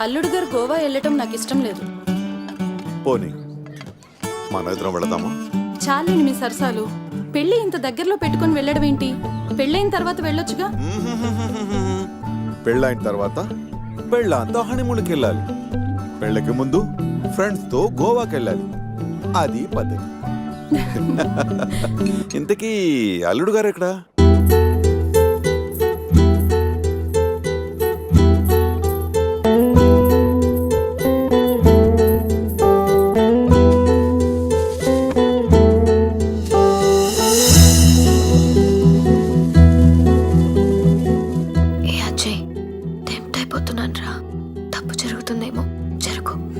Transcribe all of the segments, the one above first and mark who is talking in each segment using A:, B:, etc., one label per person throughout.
A: అల్లుడు గారు గోవా వెళ్ళటం నాకు ఇష్టం లేదు.
B: పోనీ మన ఇద్దరం వెళదామా?
A: చాలండి మీ సరసాలు. పెళ్లి ఇంత దగ్గరలో పెట్టుకొని వెళ్ళడం ఏంటి? పెళ్ళైన తర్వాత వెళ్ళొచ్చుగా.
B: పెళ్ళైన తర్వాత పెళ్ళంతా హనీమూన్కి వెళ్ళాలి. పెళ్ళకి ముందు ఫ్రెండ్స్ తో గోవాకి వెళ్ళాలి. అది పద్ధతి. ఇంతకీ అల్లుడు గారు ఎక్కడా?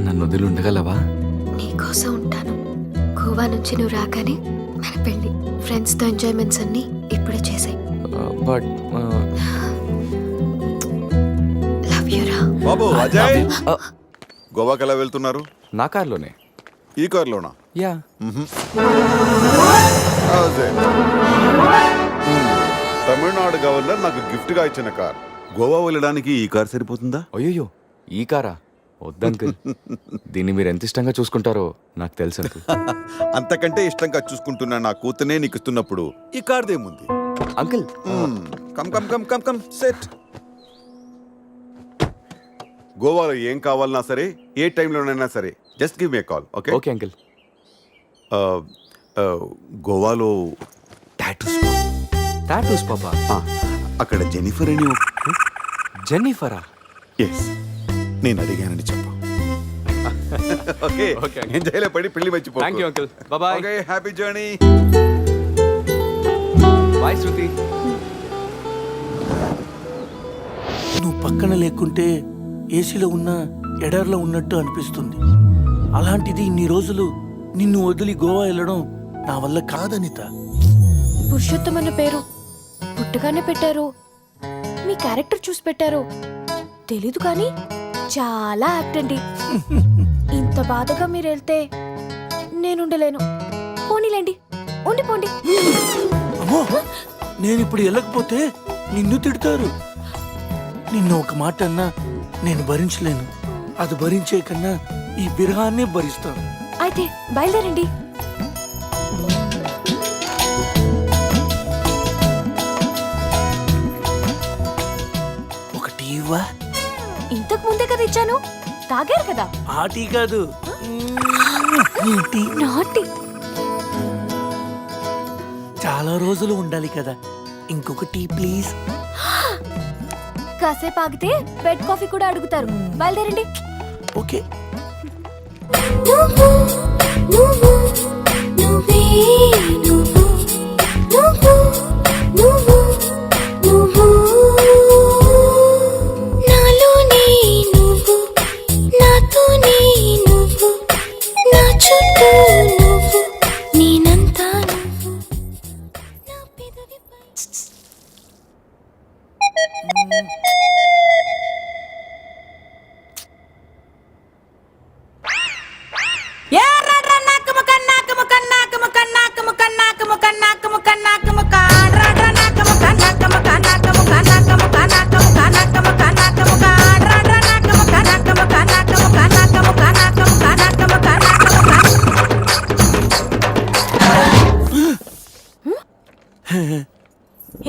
C: నన్ను ఉండగలవా?
D: నీకోసం ఉంటాను. గోవా నుంచి నువ్వు రాగానే మన పెళ్లి. ఫ్రెండ్స్ తో ఎంజాయ్మెంట్స్ అన్ని ఇప్పుడే చేసాయి.
C: బట్
D: లవ్ యు రా.
B: బాబు అజయ్, గోవాకి ఎలా వెళ్తున్నారు?
C: నా కార్లోనే.
B: ఈ కార్లోనా?
C: యా.
B: తమిళనాడు గవర్నర్ నాకు గిఫ్ట్ గా ఇచ్చిన కార్. గోవా వెళ్ళడానికి ఈ కార్ సరిపోతుందా?
C: అయ్యో, ఈ కారా? వద్దంకుల్. దీన్ని మీరు ఎంత ఇష్టంగా చూసుకుంటారో నాకు తెలుసు అంకుల్.
B: అంతకంటే ఇష్టంగా చూసుకుంటున్నా నా కూతునే నీకు ఇస్తున్నప్పుడు ఈ కార్దేముంది?
C: Uncle
B: come come come come come set. గోవాలో ఏం కావాలన్నా సరే, ఏ టైంలోనైనా సరే, just give me call. Okay
C: okay uncle.
B: గోవాలో
C: టాటూస్ పాపా.
B: అక్కడ జెనిఫర్ అని
C: జెన్నిఫరా?
B: ఎస్, నేను అడిగానని చెప్పు. Okay
C: okay.
B: ఎంజాయ్లో పడి పెళ్లి మర్చిపో.
C: Thank you uncle. Bye.
B: Okay, happy journey.
C: Bye Shruti.
E: నువ్వు పక్కన లేకుంటే ఏసీలో ఉన్న ఎడార్లో ఉన్నట్టు అనిపిస్తుంది. అలాంటిది ఇన్ని రోజులు నిన్ను వదిలి గోవా వెళ్ళడం నా వల్ల కాదనిత.
D: పురుషోత్తం అన్న పేరు పుట్టగానే పెట్టారు. మీ క్యారెక్టర్ చూసి పెట్టారు తెలీదు కానీ చాలా యాక్ట్ అండి. ఇంత బాధగా మీరు వెళ్తే నేనుండలేను. పోనీలేండి, ఉండిపోండి.
E: అమ్మో, నేను ఇప్పుడు వెళ్ళకపోతే నిన్ను తిడతారు. నిన్ను ఒక మాట అన్నా నేను భరించలేను. అది భరించే కన్నా ఈ బిరహాన్నే భరిస్తాను.
D: అయితే బయలుదేరండి.
E: ఒక టీవా?
D: ఇంతకు ముందే కదా ఇచ్చాను, తాగారు కదా.
E: ఆ టీ కాదు, ఈ టీ.
D: నాటి
E: చాలా రోజులు ఉండాలి కదా, ఇంకొక టీ ప్లీజ్.
D: కాసేపు ఆగితే బెడ్ కాఫీ కూడా అడుగుతారు. బయలుదేరండి.
E: ఓకే.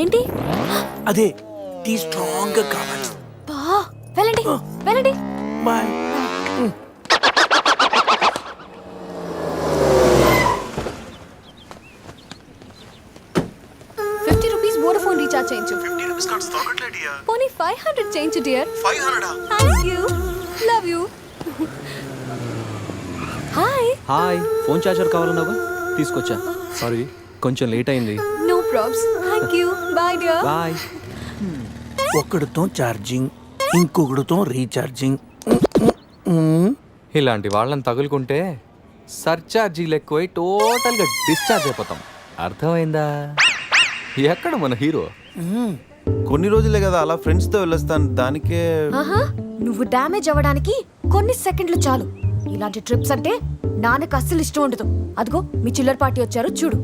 D: ఏంటి?
E: అదే టీ స్ట్రాంగ్ గా కావాలి.
D: వెళ్ళండి వెళ్ళండి.
E: బాయ్.
D: ₹50 వోడాఫోన్ రీఛార్జ్ చేయించు. పోనీ 500 చేయించు dear. 500. Thank you, love you. Hi.
F: Hi. Phone charger కావాలన్నావా? తీసుకొచ్చా. సారీ, కొంచెం లేట్ అయింది.
D: No probs. Thank you. Bye dear.
F: Bye.
E: ఒకడితో ఛార్జింగ్, ఇంకొకడితో రీఛార్జింగ్.
C: ఇలాంటి వాళ్ళని తగులుకుంటే సర్చార్జీలు ఎక్కువై టోటల్గా డిశ్చార్జ్ అయిపోతాం. అర్థమైందా? ఎక్కడ మన హీరో?
G: కొన్ని రోజులే కదా అలా ఫ్రెండ్స్ తో వెళ్ళొస్తాను. దానికే
D: నువ్వు డ్యామేజ్ అవ్వడానికి కొన్ని సెకండ్లు చాలు. ఇలాంటి ట్రిప్స్ అంటే నాన్నకు అస్సలు ఇష్టం ఉండదు. అదిగో మీ చిల్లర పార్టీ వచ్చారు చూడు.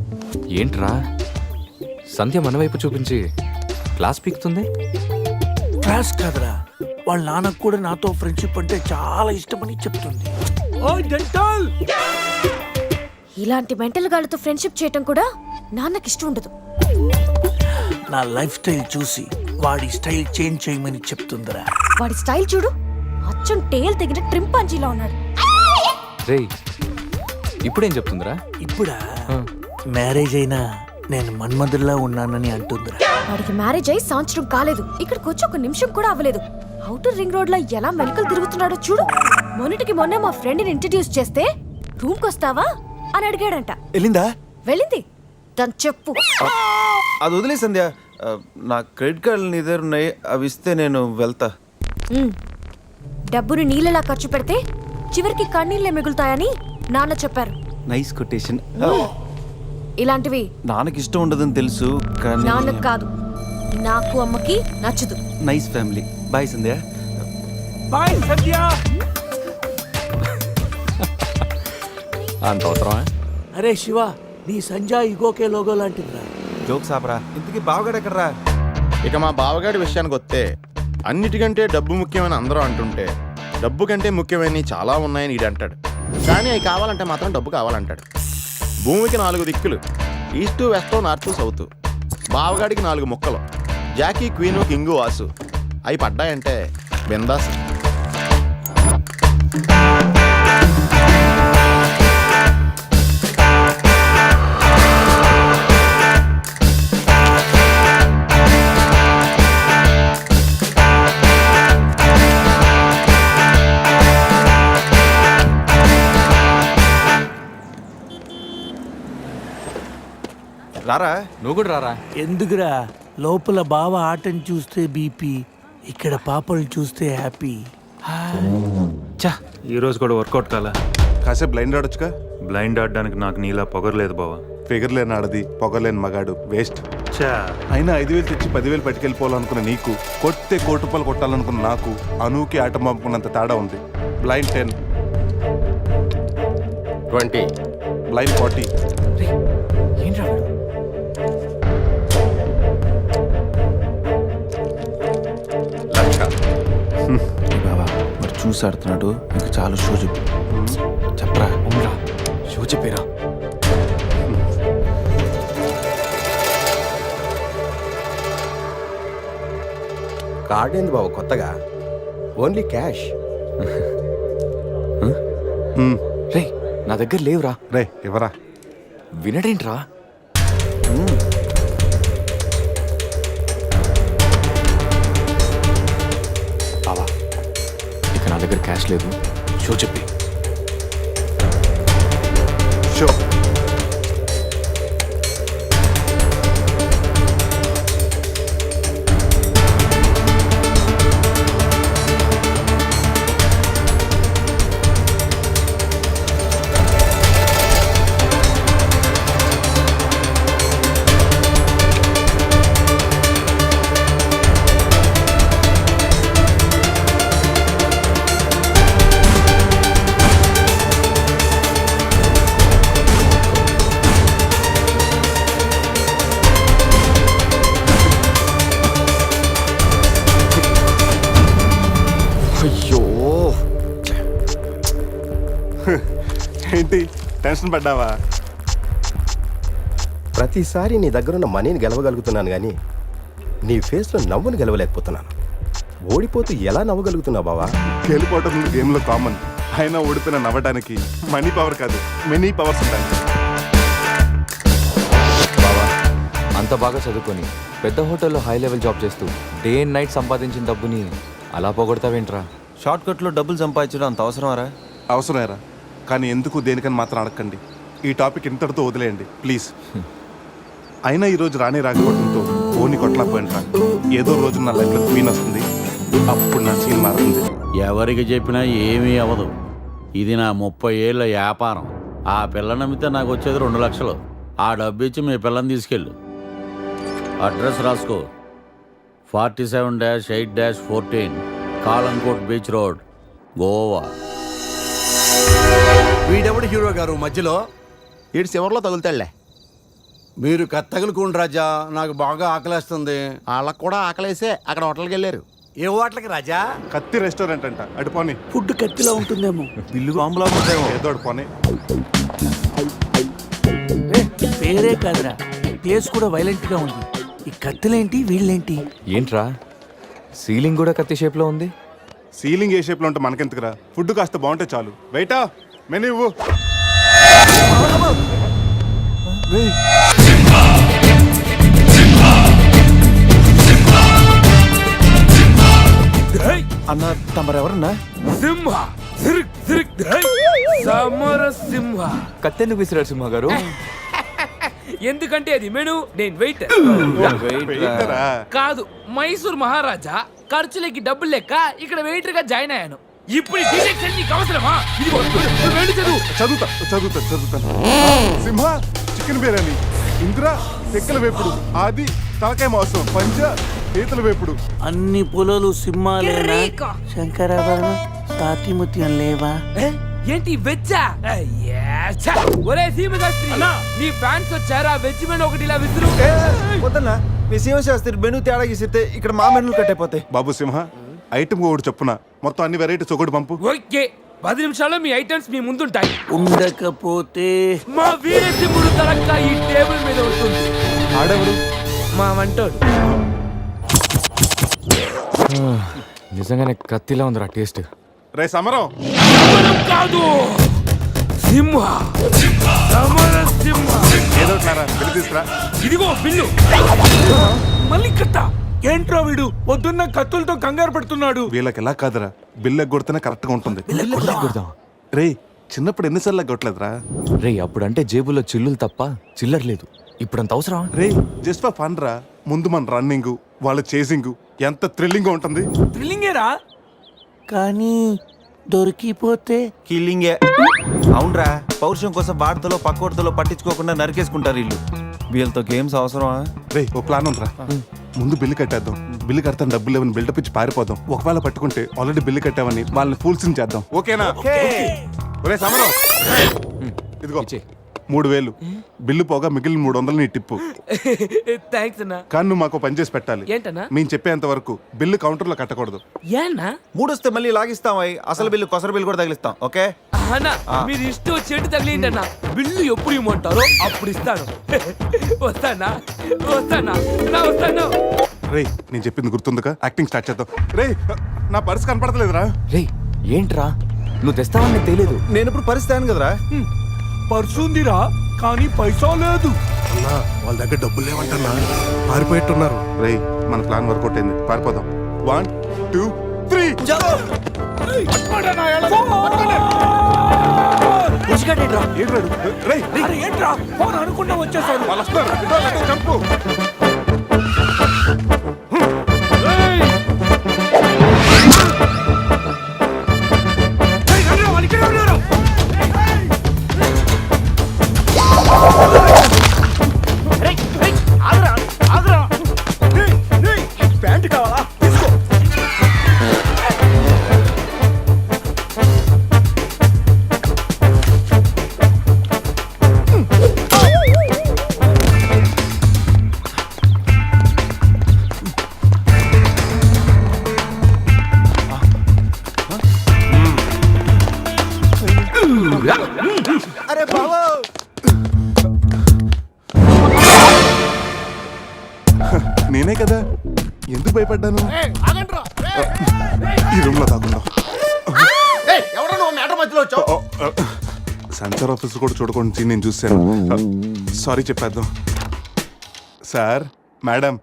C: ఏంట్రా సంధ్య మన వైపు చూపించి క్లాస్ పీకుతుంది?
E: క్లాస్ కాదురా, వాళ్ళ నాన్నకు కూడా నాతో ఫ్రెండ్షిప్ అంటే చాలా ఇష్టమని చెప్తుంది. ఓ డెంటల్
D: ఇలాంటి మెంటల్ గాళ్ళతో ఫ్రెండ్షిప్ చేయటం కూడా నాన్నకి ఇష్టం ఉండదు.
E: నా లైఫ్ స్టైల్ చూసి వాడి స్టైల్ చేంజ్ చేయమని చెప్తుందిరా.
D: వాడి స్టైల్ చూడు, అచ్చం టేల్ తెగిన ట్రింపాంజీలా ఉన్నాడు.
C: రేయ్ ఇప్పుడేం చెప్తుందిరా?
E: ఇప్పుడా మ్యారేజ్ అయినా నేను మన్మధుల్లా ఉన్నానని అంటుందిరా.
D: వాడికి మ్యారేజ్ అయి సంవత్సరం కాలేదు, ఇక్కడికి వచ్చి ఒక నిమిషం కూడా అవ్వలేదు. అవుటర్ రింగ్ రోడ్ లో ఎలా మెలికలు తిరుగుతున్నాడో చూడు. మొన్నటికి మొన్న మా ఫ్రెండ్ ని ఇంట్రడ్యూస్ చేస్తే రూమ్కి వస్తావా అని అడిగాడంట.
G: వెళ్ళిందా?
D: వెళ్ళింది. దాని చెప్పు.
G: అది వదిలే సంధ్య. నా క్రెడిట్ కార్డులు నీ దగ్గర ఉన్నాయి, అవి ఇస్తే నేను వెళ్తా.
D: డబ్బుని నీళ్ళలా ఖర్చు పెడితే చివరికి కన్నీళ్ళే మిగులుతాయని నాన్న చెప్పారు.
G: Nice quotation.
D: ఇలాంటివి
G: నాన్నకి ఇష్టం ఉండదని తెలుసు కానీ
D: నాన్నకు కాదు, నాకు అమ్మకి నచ్చదు.
G: Nice family. బాయ్ సంధ్య.
E: బాయ్ సంధ్య.
C: అంత అవసరమా?
E: అరే శివ, నీ సంజయ్ ఇగోకే లోగో లాంటిదిరా.
G: జోక్స్ ఆపరా. ఇంతకీ బావగాడు ఎక్కడరా?
H: ఇక మా బావగాడి విషయానికి వస్తే అన్నిటికంటే డబ్బు ముఖ్యమని అందరూ అంటుంటే డబ్బు కంటే ముఖ్యమైనవి చాలా ఉన్నాయని ఈడు అంటాడు. కానీ అవి కావాలంటే మాత్రం డబ్బు కావాలంటాడు. భూమికి 4 దిక్కులు, ఈస్టు వెస్ట్ నార్త్ సౌత్. బావగాడికి 4 ముక్కలు, జాకీ క్వీను కింగు వాసు. అవి పడ్డాయంటే బిందాస్.
G: రారా.
C: నువ్వు కూడా రారా.
E: ఎందుకురా? లోపల బావ ఆటను చూస్తే బీపీ, ఇక్కడ పాపలు చూస్తే హ్యాపీ.
C: చా
I: ఈ రోజు కూడా వర్కౌట్ కాలా.
B: కాసేపు బ్లైండ్ ఆడొచ్చుగా.
I: బ్లైండ్ ఆడడానికి నాకు నీలా పొగరలేదు బావా.
B: ఫిగర్ లేని ఆడది, పొగలేని మగాడు వేస్ట్.
I: చా
B: అయినా 5,000 తెచ్చి 10,000 పట్టుకెళ్ళిపోవాలనుకున్న నీకు, కొట్టే 1 కోటి రూపాయలు కొట్టాలనుకున్న నాకు అనూకి ఆట పంపుకున్నంత తేడా ఉంది. Blind 10,
H: 20,
B: blind 40.
C: ఏంట్రా వీడు?
G: బావా మరి చూసి ఆడుతున్నాడు. ఇంకా చాలా షో చెప్పు.
C: చెప్పరా. ఉండ్రా, షో చెప్పేరా.
J: కార్డ్ ఏంది బాబు కొత్తగా? Only cash.
C: రే నా దగ్గర లేవురా.
B: రే ఎవరా?
C: వినడేంట్రా? బావా ఇక నా దగ్గర క్యాష్ లేదు, షో చెప్పి.
B: షో.
C: అయ్యో
B: ఏంటి టెన్షన్ పడ్డావా?
J: ప్రతిసారి నీ దగ్గరున్న మనీని గెలవగలుగుతున్నాను కానీ నీ ఫేస్లో నవ్వును గెలవలేకపోతున్నాను. ఓడిపోతూ ఎలా నవ్వగలుగుతున్నావు బావా?
B: గెలిపోవటం గేమ్లో కామన్. అయినా ఓడిపోయిన నవ్వడానికి మనీ పవర్ కాదు, మెనీ పవర్స్ ఉంటాయి.
C: బావా అంత బాగా చదువుకొని పెద్ద హోటల్లో హై లెవెల్ జాబ్ చేస్తూ డే అండ్ నైట్ సంపాదించిన డబ్బుని అలా పోగొడతావేంట్రా?
G: షార్ట్ కట్లో డబ్బులు సంపాదించడం అంత అవసరమారా?
B: అవసరమేరా, కానీ ఎందుకు దేనికని మాత్రం అడగండి. ఈ టాపిక్ ఇంతటితో వదిలేయండి ప్లీజ్. అయినా ఈరోజు రానే రాకపోవడంతో ఓని కొట్టలేకపోయినరా. ఏదో రోజు నా లైఫ్లో క్వీన్ వస్తుంది, అప్పుడు నా సీన్ మారుతుంది.
K: ఎవరికి చెప్పినా ఏమీ అవ్వదు. ఇది నా 30 ఏళ్ళ వ్యాపారం. ఆ పిల్ల నమ్మితే నాకు వచ్చేది 2 లక్షలు. ఆ డబ్బు ఇచ్చి మీ పిల్లని తీసుకెళ్ళు. అడ్రస్ రాసుకో. 47-8-14 కాలంకోట్ బీచ్ రోడ్, గోవా.
J: వీడెవడు హీరో గారు మధ్యలో?
H: ఈడు చివరిలో తగులుతాడులే.
J: మీరు కత్తగలుకోండి రాజా, నాకు బాగా ఆకలేస్తుంది.
H: వాళ్ళకు కూడా ఆకలేసే అక్కడ హోటల్కి వెళ్ళారు.
E: ఏ హోటల్కి రాజా?
B: కత్తి రెస్టారెంట్ అంట, అటు పోనీ.
E: ఫుడ్ కత్తిలా ఉంటుందేమో.
G: బిల్లు బాంబులా ఉంటాయేమో.
B: ఏదో అటు పోనీ.
E: పేరే కాదురా, ప్లేస్ కూడా వైలెంట్ గా ఉంది. ఈ కత్తులేంటి, వీళ్ళేంటి?
C: ఏంట్రా సీలింగ్ కూడా కత్తి షేప్లో ఉంది.
B: సీలింగ్ ఏ షేప్లో ఉంటే మనకెందుకురా, ఫుడ్ కాస్త బాగుంటే చాలు. వెయిటా మెనూ ఇవ్వు.
G: అన్న తమరెవరన్నా?
E: సింహ సమర సింహ.
C: కత్తి ఎందుకు విసిరారు సింహ గారు?
E: ఎందుకంటే అది మెను, నేను వెయిట్
B: వెయిటరా?
E: కాదు, మైసూర్ మహారాజా ఖర్చులకి డబ్బులు లెక్క ఇక్కడ వెయిటర్ గా జాయిన్ అయ్యాను. ఇప్పుడు ఈ డిటెక్షన్ నీకు అవసరమా? ఇదిగో, నువ్వు వెళ్ళి చదువు.
B: చదువుతాను. సింహ చికెన్ బిర్యానీ, ఇందిరా తెక్కల వేపుడు, ఆది తలకాయ మాంసం, పంజ పీతల వేపుడు.
E: అన్ని పొలాలు సింహాలేనా? శంకరాభరణం సాతిముత్యం లేవా? ఏంటి వెజ్జా? ఒరే సీమశాస్త్రి, నీ ఫ్యాన్స్ వచ్చారా? వెజ్ మెను ఒకటి ఇలా విసురు.
G: వద్దన్నా, మీ శివశాస్త్రి మెనూ తేడా గీసితే ఇక్కడ మా మెనూలు కట్టయిపోతాయి.
B: బాబు సింహ, ఐటమ్ ఒకటి చెప్పున మొత్తం అన్ని వెరైటీస్ ఒకటి పంపు.
E: ఓకే, 10 నిమిషాల్లో మీ ఐటమ్స్ మీ ముందుంటాయి. ఉండకపోతే మా వీరసింహుడు తలక్క ఈ టేబుల్ మీద ఉంటుంది.
B: ఆడెవరు?
E: మా వంటోడు.
C: నిజంగానే కత్తిలా ఉందిరా టేస్ట్.
B: రే సమరం.
E: సమరం కాదు, సింహ. సమర సింహ.
B: ఏదో బిల్లు తీసుకురా.
E: ఇదిగో బిల్లు. మళ్ళీ కట్ట. ఏంట్రా వీడు పొద్దున్న కత్తులతో కంగారు పెడుతున్నాడు?
B: వీళ్ళకి ఎలా కాదురా, బిల్లు ఎగ్గొడితేనే కరెక్ట్ గా ఉంటుంది. రే చిన్నప్పుడు ఎన్నిసార్లు ఎగ్గొట్టలేదురా?
C: రే అప్పుడంటే జేబులో చిల్లులు తప్ప చిల్లర లేదు. ఇప్పుడంత అవసరం?
B: రే జస్ట్ ఫర్ ఫన్ రా. ముందు మన రన్నింగ్, వాళ్ళ చేసింగ్ ఎంత థ్రిల్లింగ్ గా ఉంటుంది.
E: థ్రిల్లింగేరా, కానీ దొరికిపోతే
G: కిల్లింగే. అవునరా, పౌరుషం కోసం వార్తలో పక్కోడతలో పట్టించుకోకుండా నరికేసుకుంటారు వీళ్ళు. వీళ్ళతో గేమ్స్ అవసరమా?
B: రే ఒక ప్లాన్ ఉందిరా. ముందు బిల్లు కట్టేద్దాం. బిల్లు కడతాను డబ్బులు లేవని బిల్డప్ ఇచ్చి పారిపోదాం. ఒకవేళ పట్టుకుంటే ఆల్రెడీ బిల్లు కట్టామని వాళ్ళని ఫూల్సింగ్ చేద్దాం. ఓకేనా? ఒరే సమరం, ఇదిగో 3000 బిల్లు పోగా మిగిలిన 300 నీ టిప్పు.
E: థ్యాంక్స్ అన్నా.
B: కానీ నువ్వు మాకు పని చేసి పెట్టాలి.
E: ఏంటన్నా?
B: మేము చెప్పేంత వరకు బిల్లు కౌంటర్ లో కట్టకూడదు.
E: ఏనా?
G: 3 వస్తే మళ్ళీ లాగిస్తాం. అసలు బిల్లు కొసర బిల్లు కూడా తగిలిస్తాం. ఓకే
E: అన్నా, మీరు ఇష్టం చెట్టు తగిలిండి అన్న. బిల్లు ఎప్పుడు ఇమ్మంటారో అప్పుడు ఇస్తాను. వస్తానా?
B: రే నేను చెప్పింది గుర్తుందిగా? యాక్టింగ్ స్టార్ట్ చేద్దాం. రే నా పర్స్ కనపడతలేదురా.
C: రే ఏంట్రా నువ్వు తెస్తావని నాకు తెలియదు.
G: నేను ఇప్పుడు పరిస్థితి కదరా.
E: పర్సుందిరా, కానీ పైసా లేదు.
B: అన్నా వాళ్ళ దగ్గర డబ్బులు లేవంటన్నా, పారిపోయేట్టున్నారు. రే మన ప్లాన్ వర్కౌట్ అయింది, పారిపోదాం. 1 2 3
E: ఏంట్రా ఫోన్ అనుకుంటా వచ్చేసారు.
B: వాళ్ళు వస్తారు. చంపు.
E: ప్యాంట్ కావాలా?
G: అరే బావో,
B: నేనే కదా, ఎందుకు భయపడ్డాను? ఈ రూమ్ లో కాకుండా సెన్సార్ ఆఫీస్ కూడా చూడకుండా నేను చూశాను. సారీ చెప్పేద్దాం. Sir madam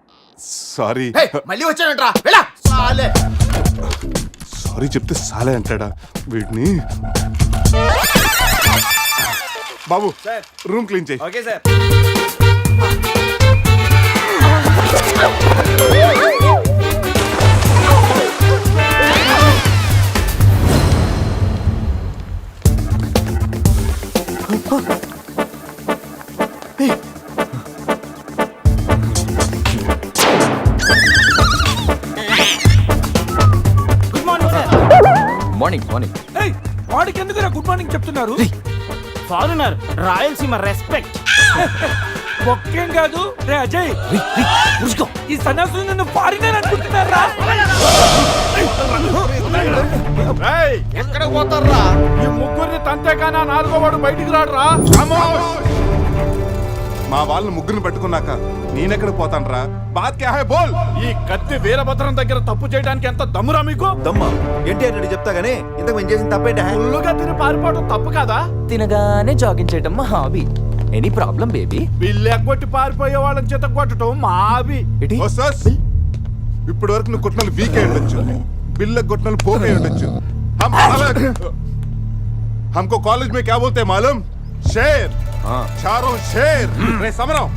B: sorry.
H: మళ్ళీ వచ్చానంట్రా.
B: సారీ చెప్తే సాలే అంటాడా వీడిని? బాబు రూమ్ క్లీన్ చేయి.
G: Okay sir.
C: మార్నింగ్
E: వాడికి ఎందుకు గుడ్ మార్నింగ్ చెప్తున్నారు?
F: Foreigner, Rayalaseema respect.
E: ఒక్కేం కాదు రే అజయ్ ఈ సన్యాసులు నన్ను పారినే అనుకుంటున్నారా
H: ఎక్కడ పోతారా ఈ ముగ్గురిని తంతేగానా నాలుగో వాడు బయటికి రాడురా
B: మా వాళ్ళని ముగ్గురిని పెట్టుకున్నాక నేనెక్కడ పోతానరా బాత్ క్యా హై బోల్.
H: ఈ కత్తి వీరభద్రం దగ్గర తప్పు చేయడానికి ఎంత దమ్మురా మీకు
G: దమ్మ ఏంటి అంటే చెప్తా గానీ ఇంతకు మేము చేసిన తప్పేంటే
H: ఫుల్లుగా తిని పారిపోవడం తప్పు కాదా?
F: తినగానే జాగింగ్ చేయడం మా hobby. Any problem baby?
H: Bill ఎగ్గొట్టి పారిపోయే వాళ్ళని చేత కొట్టడం మా హాబీ.
B: ఇప్పటి వరకు నువ్వు కొట్టినలు వీక్ అయి ఉండొచ్చు, బిల్ల కొట్టినలు పోక్ అయి ఉండొచ్చు. हमको कॉलेज में क्या बोलते हैं मालूम? शेर. चारों शेर. రే సమరం.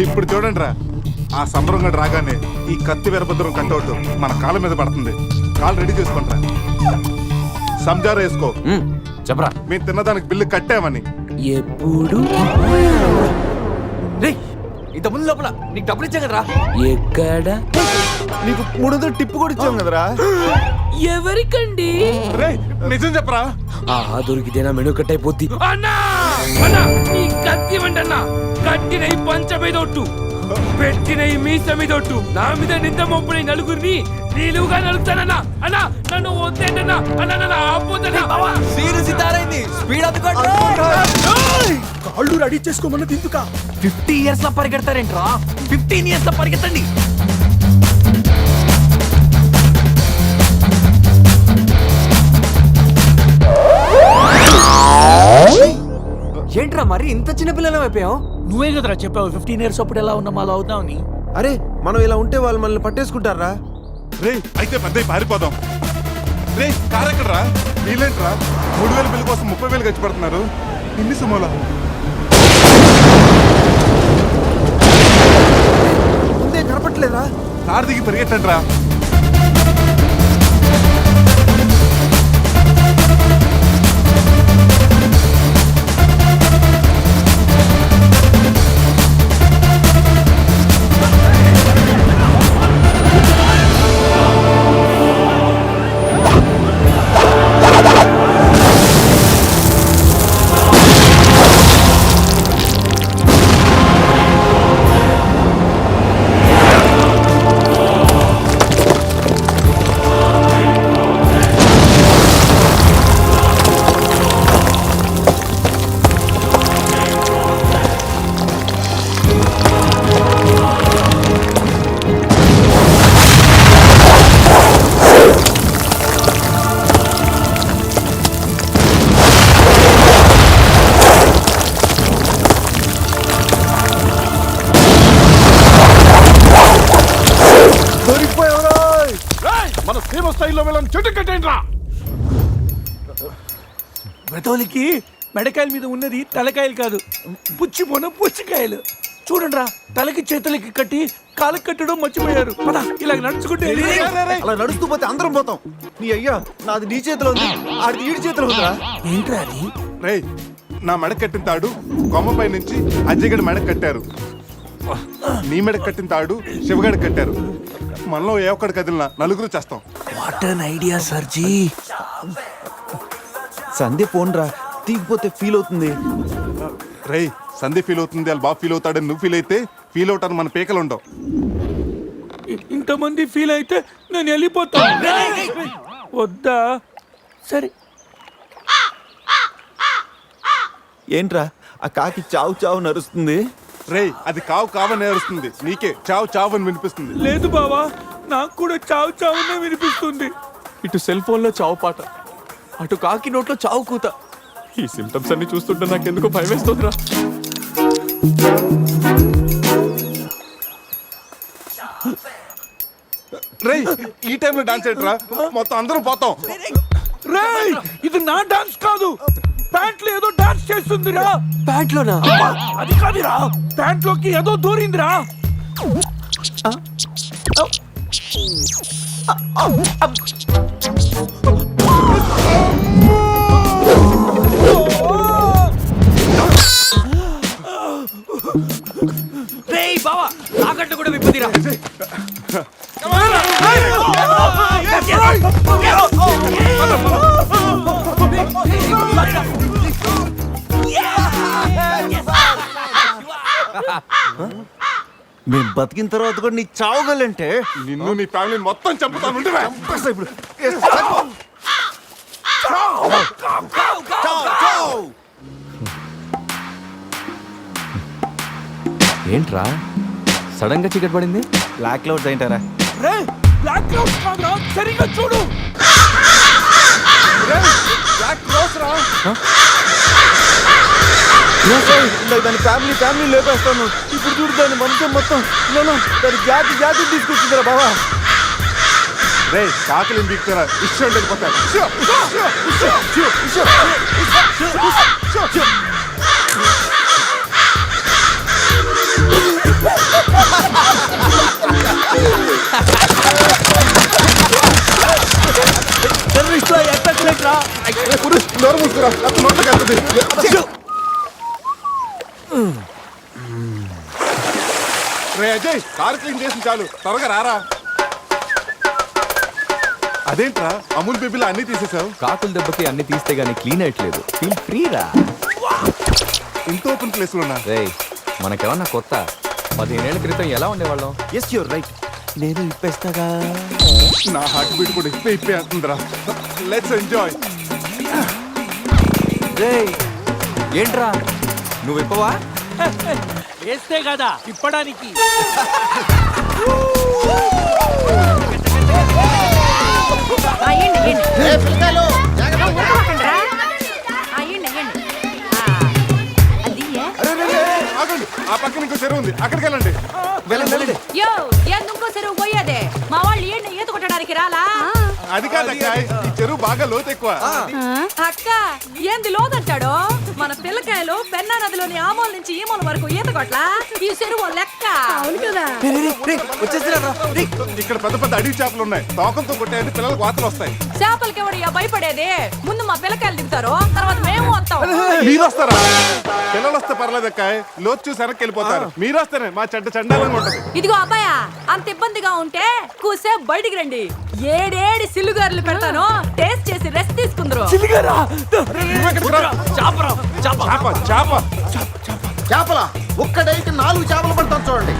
B: ఇప్పుడు చూడండి రా, ఆ సమరం గడు రాగానే ఈ కత్తి వీరభద్రం కట్టవుట్ మన కాళ్ళ మీద పడుతుంది. కాళ్ళు రెడీ చేసుకుంటా. సంజారా వేసుకో.
C: చెప్పరా.
B: మేము తిన్నదానికి బిల్లు కట్టామని.
F: ఎప్పుడు
C: ఇంత ముందు లోపల నీకు డబ్బులు ఇచ్చా కదరా.
F: ఎక్కడ
G: నీకు 300 టిప్పు కూడా ఇచ్చాం కదరా.
F: ఎవరికండి?
B: రే నిజం చెప్పరా.
F: దొరికితేనా మెను కట్ అయిపోద్ది.
E: అన్నా అన్నా ఈ కత్తి వండన్నా కట్టిన ఈ పంచ మీద ఒట్టు పెట్టిన ఈ మీస మీద ఒట్టు నా మీద నింద మోపుని నలుగురిని నీలుగా నలుగుతానన్నా అన్నా నన్ను వద్దేంటన్నా అన్నా నన్ను ఆపోతన్నా
C: సీరియస్ ఇతారైంది. స్పీడ్ అందుకోండి.
E: కాళ్ళు రెడీ చేసుకోమన్నది ఎందుక
C: 50 ఇయర్స్ లో పరిగెడతారేంట్రా? 15 ఇయర్స్ లో పరిగెత్తండి. ఏంట్రా మరి ఇంత చిన్న పిల్లలు అయిపోయావు?
E: నువ్వే కదరా చెప్పావు 15 ఇయర్స్ అప్పుడు ఎలా ఉన్నాం అలా అవుతామని.
G: అరే మనం ఇలా ఉంటే వాళ్ళు మనల్ని పట్టేసుకుంటారా?
B: రే అయితే పెద్ద పారిపోదాం. రే కార్ ఎక్కడరా? వీలేంట్రా 3000 బిల్లు కోసం 30,000 ఖర్చు పెడుతున్నారు. ఇన్ని సుమోలా
G: ముందే కనపట్లేదా?
B: కార్ దిగి పరిగెట్టండి రా.
H: మన ఫేమస్ స్టైల్లో వెళ్ళని చెట్టు కట్టేయండి రా.
E: బ్రతోలికి మెడకాయల మీద ఉన్నది తలకాయలు కాదు, పుచ్చికాయలు. చూడండి రా, తలకి చేతులకి కట్టి కాళ్ళకి కట్టడం మర్చిపోయారు. పద ఇలా నడుచుకుంటే
G: అలా నడుస్తూ పోతే అందరం పోతాం. నీ అయ్యా నాది నీ చేతిలో ఉంది, ఆడిది ఈడి చేతిలో ఉందిరా.
E: ఏంట్రా అది?
B: రే నా మెడ కట్టిన తాడు కొమ్మపై నుంచి అజ్జగడి మెడ కట్టారు. నీ మెడ కట్టిన తాడు శివగడ కట్టారు. మనలో ఏ ఒక్కడి కదిలినా నలుగురు చేస్తాం.
E: వాట్ అన్ ఐడియా సర్జీ.
G: సందే పోన్రా, తీగిపోతే ఫీల్ అవుతుంది.
B: రే సంధి ఫీల్ అవుతుంది, వాళ్ళు బాగా ఫీల్ అవుతాడని నువ్వు ఫీల్ అయితే ఫీల్ అవుతాను మన పేకలు ఉండవు.
E: ఇంతమంది ఫీల్ అయితే నేను వెళ్ళిపోతా. వద్దా? సరే.
G: ఏంట్రా ఆ కాకి చావు చావు నరుస్తుంది?
B: రే అది కావు కావని నేరుస్తుంది, నీకే చావు చావు అని వినిపిస్తుంది.
E: లేదు బావా, నాకు కూడా చావు చావునే వినిపిస్తుంది.
F: ఇటు సెల్ ఫోన్ లో చావు పాట, అటు కాకి నోట్లో చావు కూత. ఈ సిమ్టమ్స్ అన్ని చూస్తుంటే నాకెందుకో భయం వేస్తుందిరా.
B: రే ఈ టైంలో డాన్స్ ఏంట్రా? మొత్తం అందరం పోతాం.
E: రేయ్, ఇది నా డాన్స్ కాదు, ప్యాంట్లో ఏదో డాన్స్ చేస్తుందిరా.
F: ప్యాంట్లోనా?
E: అది కాదురా, ప్యాంట్లోకి ఏదో దూరిందిరా.
C: రేయ్ బావా, తాకట్టు కూడా విప్పుదిరా.
E: Yes!
G: మేము బతికిన తర్వాత కూడా నీ చావగలంటే
B: నిన్ను నీ ఫ్యామిలీ మొత్తం చంపుతాను ఉండురా.
G: ఇప్పుడు
C: ఏంట్రా సడన్ గా చీకటి పడింది?
G: బ్లాక్ క్లౌడ్స్ ఏంటారా?
E: సరిగ్గా చూడు.
G: దాని ఫ్యామిలీ లేపేస్తాను. ఇప్పుడు చూడు దాని మంచం మొత్తం దాని జాతి తీసుకొచ్చిందిరా బావా.
B: రే కాకలిని దిగుతారా ఇష్టం వెళ్ళిపోతారు. రే అజయ్ కారు క్లీన్ చేసి చాలు, త్వరగా రారా. అదేంట్రా అమూల్ బేబీలో అన్ని తీసేసావు?
C: కాకుల దెబ్బకి అన్ని తీస్తే గానీ క్లీన్ అయ్యట్లేదు. ఫీల్ ఫ్రీ రా.
B: ఇంత ఓపెన్ ప్లేస్ లో ఉన్నా.
C: రే మనకేమన్నా కొత్త? 15 ఏళ్ల క్రితం ఎలా ఉండేవాళ్ళం?
G: Yes you're right. నేను ఇప్పేస్తాగా.
B: నా హార్ట్ బీట్ కూడా ఇప్పే అంటుందిరా. Let's enjoy.
C: రే ఏంట్రా నువ్వు ఇప్పవా?
E: వేస్తే కదా తిప్పడానికి.
B: ఆగండి, ఆ పక్కన ఇంకో చెరువు ఉంది, అక్కడికి వెళ్ళండి.
A: యో ఎందుకో చెరువు పోయేదే? మా వాళ్ళు ఏంటి ఈత కొట్టడానికి రాలా?
B: అది కాదక్క, ఈ చెరువు బాగా లోతు ఎక్కువ.
A: అక్క ఏంది లోదంటాడు? మన పిల్లకాయలు పెన్నా నదిలోని ఆ మూల నుంచి ఈ మూల వరకు ఈత కొట్లా. ఈ చెరువు లెక్క. అవును కదా.
B: ఇక్కడ పెద్ద పెద్ద అడవి చేపలు ఉన్నాయి. తోకంతో కొట్టాయని పిల్లలకు వాతలు వస్తాయి.
A: చేపలకి ఎవడయ్యా భయపడేది? ముందు మా పిల్లకాయలు దిగుతారు, తర్వాత మేము వస్తాం.
B: మీరు వస్తారా? పిల్లలు వస్తే పర్లేదక్క, లోతు చూసి వెనక్కి వెళ్ళిపోతారు. మీరు వస్తేనే మా చెడ్డ చండాలంగా ఉంటది.
A: ఇదిగో అబ్బాయా, అంత ఇబ్బందిగా ఉంటే కూసేపు బయటికి రండి. ఏడేడి సిల్లుగారులు పెడతాను, టేస్ట్ చేసి రెస్ట్ తీసుకుందరు.
H: చేపల ఒక్కడైతే 4 చేపలు పడతాను చూడండి.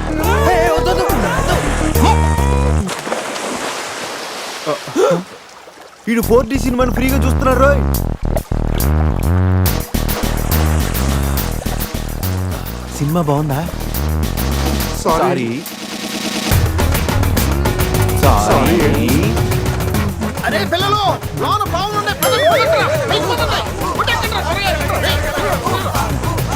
G: వీడు 4D సినిమాని ఫ్రీగా చూస్తున్నారు రోయ్. సినిమా బాగుందా?
B: సారీ.
H: అరే పిల్లలు, లోన బాగుండే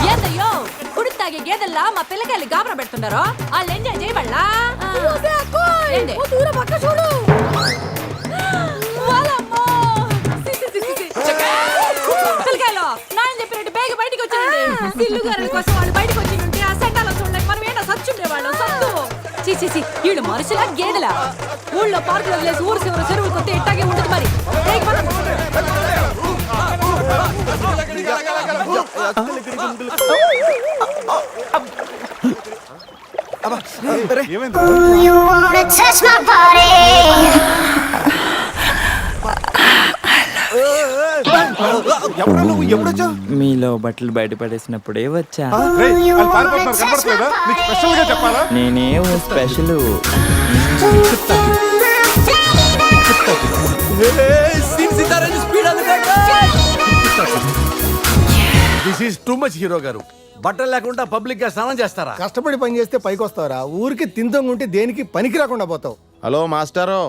A: ఏందయ్యో కుడి తాగే గేదెల్లా మా పిల్లకాయలు గాబరా పెడుతున్నారో? వాళ్ళు ఎంజాయ్ చేయబడలా? ఏంది? చూడు. పిల్లకాయలు నాయన చెప్పినట్టు బేగ బయటికి వచ్చేయండి. సిల్లుగారుల కోసం వాళ్ళు బయటకు వచ్చి ఉంటే ఆ సెంటాలో చూడలేక మనం ఏంటో సచ్చుండేవాళ్ళు. సత్తు చీచి వీళ్ళు మనుషులా గేదెలా? ఊళ్ళో పార్కులు వదిలేసి ఊరు చివరి చెరువులు కొత్త ఇట్టాగే ఉంటుంది మరి.
L: మీలో బట్టలు బయట పడేసినప్పుడే వచ్చా. నేనే special.
E: This is too much hero గారు. బట్టలు లేకుండా పబ్లిక్ గా స్నానం చేస్తారా?
J: కష్టపడి పని చేస్తే పైకి వస్తారా? ఊరికి తింతం ఉంటే దేనికి పనికి రాకుండా పోతావు.
H: హలో మాస్టారు,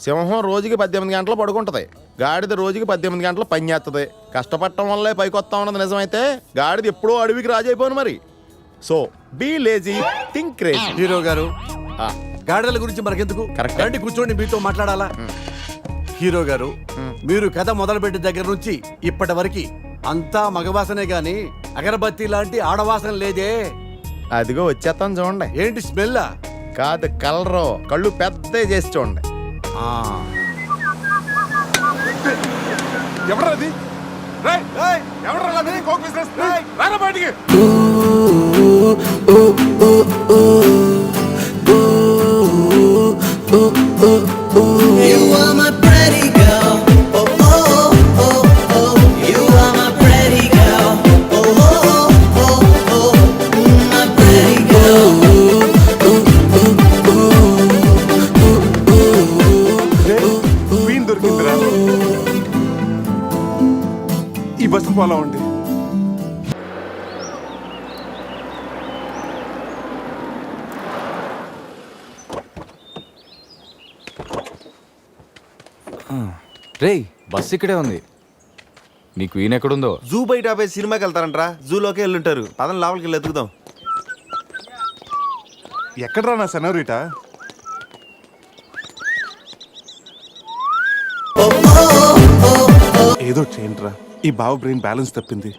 H: సింహం రోజుకి 18 గంటలు పడుకుంటది, గాడిద రోజుకి 18 గంటలు పని చేస్తుంది. కష్టపడటం వల్లే పైకి వస్తా ఉన్నది నిజమైతే గాడిద ఎప్పుడో అడవికి రాజైపోను మరి. So be lazy, think crazy.
E: Hero గారు, గాడిదల గురించి మనకెందుకు?
H: కరెక్ట్.
E: రండి కూర్చోండి, మీతో మాట్లాడాలా. హీరో గారు, మీరు కథ మొదలుపెట్టిన దగ్గర నుంచి ఇప్పటి వరకు అంతా మగవాసనే గాని అగరబత్తి లాంటి ఆడవాసన లేదే.
H: అదిగో వచ్చేస్తాను చూడండి.
E: ఏంటి స్మెల్?
H: కాదు కలరు, కళ్ళు పెద్ద చేసి చూడండి.
B: ఎవరది? ఎవరు కోక్ బిజినెస్ రారా బయటికి.
M: pretty girl.
B: దొరికిందిరా. ఈ బస్సు పోలా ఉంది.
C: రేయ్ బస్ ఇక్కడే ఉంది. నీకు ఈయన ఎక్కడుందో?
G: జూ బయట ఆపే సినిమాకి వెళ్తారంట్రా. జూలోకి వెళ్ళుంటారు. పదం లోపలికి వెళ్ళి ఎత్తుకుదాం.
B: ఎక్కడరా నా సెనోరిటా? ఏదో చేయండిరా, ఈ బావ బ్రెయిన్ బ్యాలెన్స్ తప్పింది.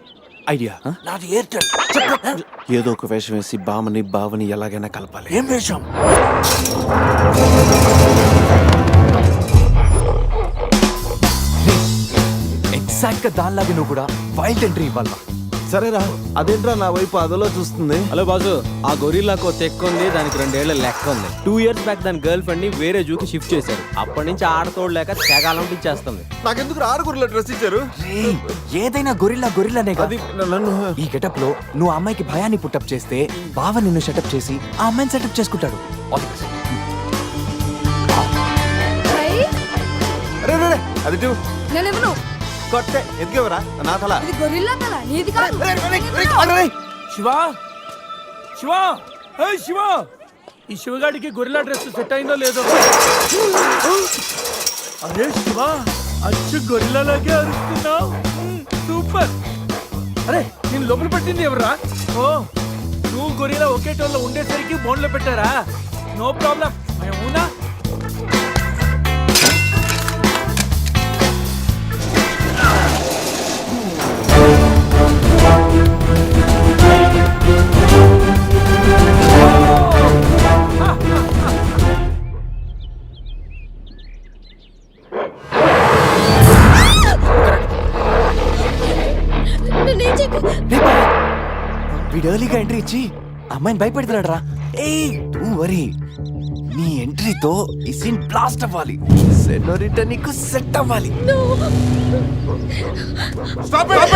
F: ఐడియా.
E: నాది ఎయిర్టెల్.
F: ఏదో ఒక వేషం వేసి బామని బావని ఎలాగైనా కలపాలి.
E: ఏం వేషం?
C: ఎగ్జాక్ట్ గా దానిలాగే నువ్వు కూడా వైల్డ్ ఎంట్రీ ఇవ్వాలి.
G: సరేరా, అదేంట్రా నా వైపు అదలో చూస్తుంది.
L: హలో బాసు, ఆ గొరిల్లాకో తెక్క ఉంది, దానికి 2 ఏళ్ల లెక్క ఉంది. 2 years బ్యాక్ దాని గర్ల్ ఫ్రెండ్ ని వేరే జూకి షిఫ్ట్ చేశారు. అప్పటి నుంచి ఆడతోడలేక తెగాలం ఇచ్చేస్తుంది.
G: నాకెందుకు ఆరుగురులో డ్రెస్ ఇచ్చారు?
C: ఏదైనా గొరిల్లానే
G: అది నన్ను
C: ఈ గెటప్ లో నువ్వు అమ్మాయికి భయాన్ని పుట్టప్ చేస్తే బావ నిన్ను సెటప్ చేసి ఆ అమ్మాయిని సెటప్ చేసుకుంటాడు.
G: రే రే రే, అది టూ
D: నేనెవను?
G: కొట్టే ఎదిగేవరా నా తల.
D: ఇది గొరిల్లా తల, నీది కాదు.
E: శివా, శివా, ఏయ్ శివా, ఈ శివగాడికి గొరిల్లా డ్రెస్ సెట్ అయిందో లేదో. అరే శివా, అచ్చు గొరిల్లాలాగే అరుస్తున్నావు. సూపర్. అరే నేను లోపల పెట్టింది ఎవరా? ఓ, నువ్వు గొరిల్లా ఒకే టోన్లో ఉండేసరికి బోన్లో పెట్టారా? నో ప్రాబ్లం, మేమునా.
C: వీడు ఎర్లీగా ఎంట్రీ ఇచ్చి అమ్మాయిని భయపెడుతున్నాడు రా. ఏయ్ డోంట్ వరీ, నీ ఎంట్రీతో ఈ సీన్ బ్లాస్ట్ అవ్వాలి. సెనోరిటా నీకు సెట్ అవ్వాలి.
B: Stop it!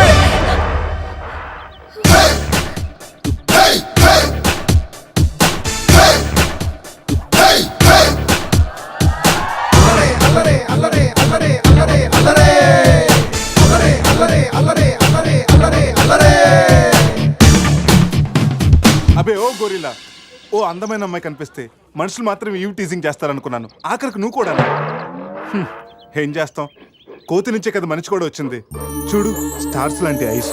B: అబే ఓ గొరిల్లా, ఓ అందమైన అమ్మాయి కనిపిస్తే మనుషులు మాత్రం ఈవ్ టీజింగ్ చేస్తారనుకున్నాను. ఆఖరికి నువ్వు కూడా. ఏం చేస్తాం, కోతి నుంచే కదా మనిషి కూడా వచ్చింది. చూడు, స్టార్స్ లాంటి ఐస్,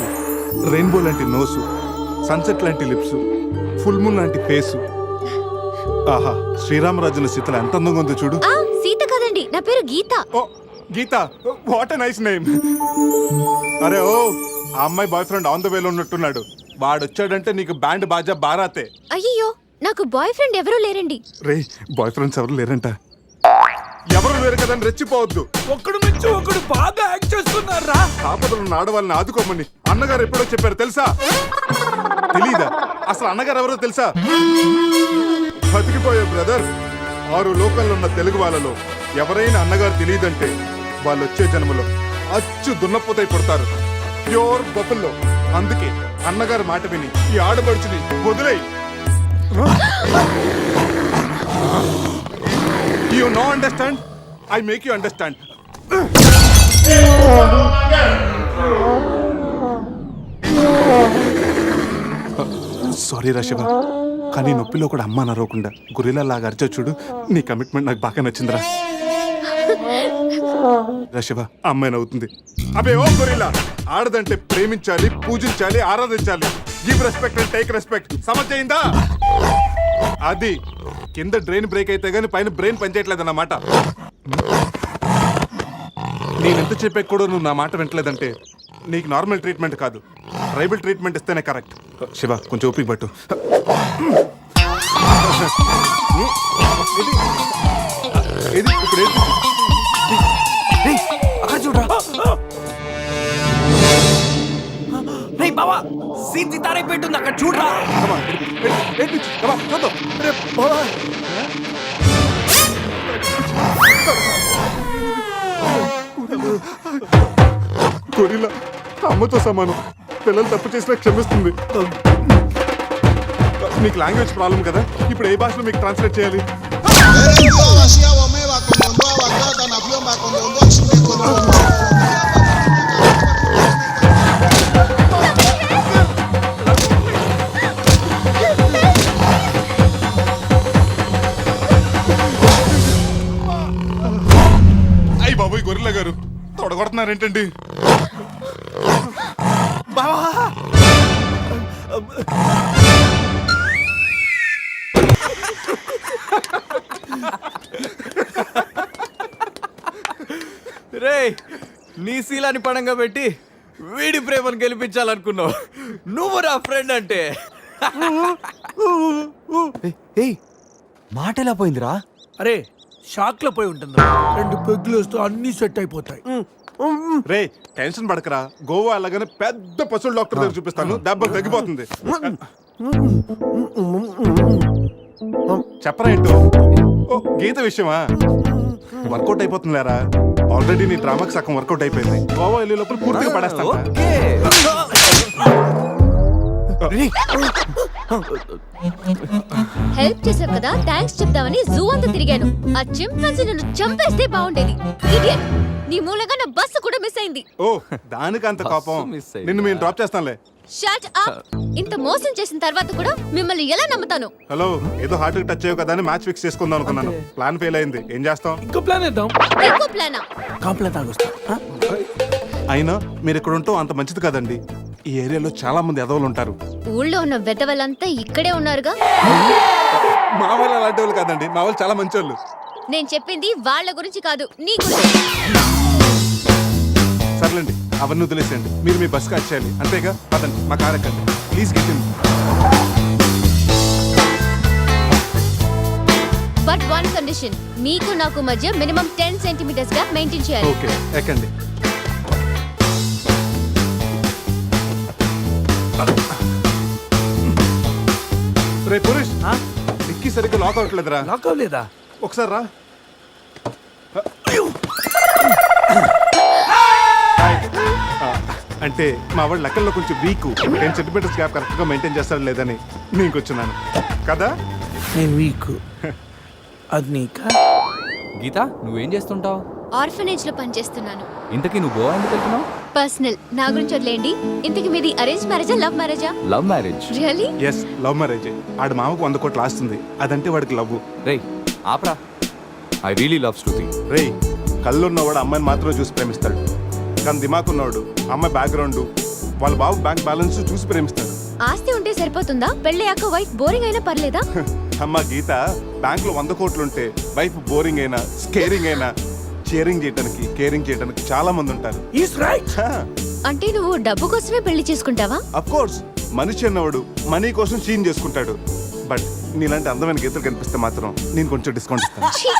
B: రెయిన్బో లాంటి నోసు, సన్సెట్ లాంటి లిప్స్, ఫుల్ మూన్ లాంటి ఫేసు. ఆహా, శ్రీరామరాజుల సీతలు ఎంత అందంగా ఉందో చూడు.
D: సీత కదండి, నా పేరు గీత.
B: ఓ గీత, వాట్ ఎ నైస్ నేమ్. అరే ఓ, ఆ అమ్మాయి బాయ్ ఫ్రెండ్ ఆన్ ద వేలో ఉన్నట్టున్నాడు. వాడు వచ్చాడంటే నీకు బ్యాండ్ బాజా బారాతే.
D: అయ్యో, నాకు బాయ్ ఫ్రెండ్ ఎవరూ లేరండి.
B: రే, బాయ్ ఫ్రెండ్స్ ఎవరు లేరంట. ఎవరు లేరు కదని రెచ్చిపోవద్దు.
E: ఒకడు నుంచి ఒకడు బాగా యాక్ట్ చేస్తున్నారా?
B: ఆపదలు ఆడవాళ్ళని ఆదుకోమని అన్నగారు ఎప్పుడో చెప్పారు తెలుసా? తెలీదా? అసలు అన్నగారు ఎవరో తెలుసా? బతికిపోయే బ్రదర్, 6 లోకల్లో ఉన్న తెలుగు వాళ్ళలో ఎవరైనా అన్నగారు తెలియదంటే వాళ్ళు వచ్చే జన్మలో అచ్చు దున్నపోతై పుడతారు. ప్యూర్ బొబ్బల్లో. అందుకే అన్నగారు మాట విని ఈ ఆడబడుచుని వదిలేయి. You know understand? I make you understand. Sorry రా శివ, కానీ నొప్పిలో కూడా అమ్మ నరవకుండా గురిలా లాగా అరిచా చూడు. నీ కమిట్మెంట్ నాకు బాగా నచ్చిందిరా. శివ, అమ్మాయి నవ్వుతుంది. అబే ఓ గొరిల్లా, ఆడదంటే ప్రేమించాలి, పూజించాలి, ఆరాధించాలి. Give respect and take respect. సమర్థయిందా? అది కింద డ్రైన్ బ్రేక్ అయితే గానీ పైన బ్రెయిన్ పనిచేయట్లేదు అన్నమాట. నేనెంత చెప్పే కూడా నువ్వు నా మాట వింటలేదంటే నీకు నార్మల్ ట్రీట్మెంట్ కాదు, ట్రైబల్ ట్రీట్మెంట్ ఇస్తేనే కరెక్ట్. శివ, కొంచెం ఓపిక పట్టు. ఇది ఇప్పుడు
C: చూడరా బావా, సీన్ సితారైపోయింది అక్కడ చూడరా.
B: గొరిల్లా అమ్మతో సమానం. పిల్లలు తప్పు చేసినా క్షమిస్తుంది. మీకు లాంగ్వేజ్ ప్రాబ్లం కదా, ఇప్పుడు ఏ భాషలో మీకు ట్రాన్స్లేట్ చేయాలి? బాబోయ్ గొరిల్లా గారు తొడగొడుతున్నారేంటండి? బావా
C: రే నీ శీలాన్ని పడంగా పెట్టి వీడి ప్రేమను గెలిపించాలనుకున్నావు. నువ్వు నా ఫ్రెండ్ అంటే. ఏయ్ మాట ఎలా పోయిందిరా?
E: అరే షాక్ లో పోయి ఉంటుందా? 2 పెగ్గులు వస్తూ అన్ని సెట్ అయిపోతాయి.
B: రే టెన్షన్ పడకరా, గోవా వెళ్ళగానే పెద్ద పశువుల డాక్టర్ దగ్గర చూపిస్తాను, దెబ్బ తగ్గిపోతుంది. చెప్పరా ఏంటో? ఓ గీత విషయమా? వర్కౌట్ అయిపోతుందిలేరా, ఆల్రెడీ నీ డ్రామాకి సగం వర్కౌట్ అయిపోయింది. గోవా వెళ్ళే లోపల పూర్తిగా పడేస్తాను.
D: హెల్ప్ చేసావు కదా, థ్యాంక్స్ చెప్తామని జూ అంతా తిరిగాను. ఆ చింపాంజీ నన్ను చంపేస్తే బాగుండేది. ఇడియట్, నీ మూలంగా నా బస్సు కూడా మిస్ అయింది.
B: ఓ దానికి అంత కోపం? నిన్ను మేము డ్రాప్ చేస్తానులే.
D: Shut up. ఇంత మోసం చేసిన తర్వాత కూడా మిమ్మల్ని ఎలా నమ్ముతాను?
B: హలో, ఏదో హార్ట్ టచ్ అయ్యో కదా అని మ్యాచ్ ఫిక్స్ చేసుకుందాం అనుకున్నాను. ప్లాన్ ఫెయిల్ అయింది, ఏం చేస్తాం?
E: ఇంకో ప్లాన్ వేద్దాం.
D: ఇంకో ప్లానా?
E: కాంప్లైంట్ తాగొస్తా.
B: అయినా మీరు ఇక్కడ ఉంటూ అంత మంచిది కదండి. ఈ ఏరియాలో చాలా మంది ఎదవలు ఉంటారు.
D: ఊళ్ళో ఉన్న వెధవలంతా ఇక్కడే ఉన్నారుగా.
B: మా వాళ్ళు అలాంటి వాళ్ళు కాదండి, మా వాళ్ళు చాలా మంచి వాళ్ళు.
D: నేను చెప్పింది వాళ్ళ గురించి కాదు, నీ గురించి.
B: సర్లేండి, అవన్నీ వదిలేసేయండి. మీరు మీ బస్కి వచ్చేయాలి అంతేగా. పదండి, మా కార్ ఎక్కండి please. Get in.
D: But one condition, మీకు నాకు మధ్య మినిమం 10 సెంటీమీటర్స్ గా మెయింటైన్ చేయాలి.
B: ఓకే ఎక్కండి. రే పురుష్, డిక్కీ సరిగ్గా లాక్ అవ్వట్లేదురా.
E: లాక్ అవ్వలేదా?
B: ఒకసారి రా. అంటే మా వాడు లెక్కల్లో కొంచెం వీక్, 10 సెంటీమీటర్స్ గ్యాప్ కరెక్ట్గా మెయింటైన్ చేస్తాడు లేదని నేను వచ్చున్నాను కదా.
E: నేను వీక్. అది నీకా?
C: గీత నువ్వేం చేస్తుంటావు?
D: ఆర్ఫనేజ్ లో పనిచేస్తున్నాను.
C: ఇంతకీ నువ్వు గోవా ఎందుకు వెళ్తున్నావు?
D: పర్సనల్, నా గురించి వదిలేండి. ఇంతకి మీది అరేంజ్ మ్యారేజా, లవ్ మ్యారేజా?
C: Love marriage.
D: Really?
B: Yes, love marriage. ఆడు మామకు 100 కోట్లు ఆస్తుంది, అదంటే వాడికి లవ్.
C: రే ఆప్రా, ఐ రియలీ లవ్ శృతి.
B: రే కళ్ళున్నవాడు అమ్మాయిని మాత్రమే చూసి ప్రేమిస్తాడు, కానీ దిమాక్ ఉన్నవాడు అమ్మాయి బ్యాక్గ్రౌండ్, వాళ్ళ బాబు బ్యాంక్ బ్యాలెన్స్ చూసి ప్రేమిస్తాడు.
D: ఆస్తి ఉంటే సరిపోతుందా? పెళ్ళయ్యాక వైఫ్ బోరింగ్ అయినా పర్లేదా?
B: అమ్మ గీత, బ్యాంక్ లో 100 కోట్లు ఉంటే వైఫ్ బోరింగ్ అయినా స్కేరింగ్ అయినా షేరింగ్ చేయడానికి కేరింగ్ చేయడానికి చాలా మంది ఉంటారు.
E: Is right.
D: అంటే నువ్వు డబ్బు కోసమే పెళ్లి చేసుకుంటావా?
B: అఫ్ కోర్స్, మనిషి అన్నవాడు మనీ కోసం చీన్ చేసుకుంటాడు. బట్ నీలాంటి అందమైన గీతలు కనిపిస్తే మాత్రం నేను కొంచెం డిస్కౌంట్ ఇస్తాను.
D: ఛీ!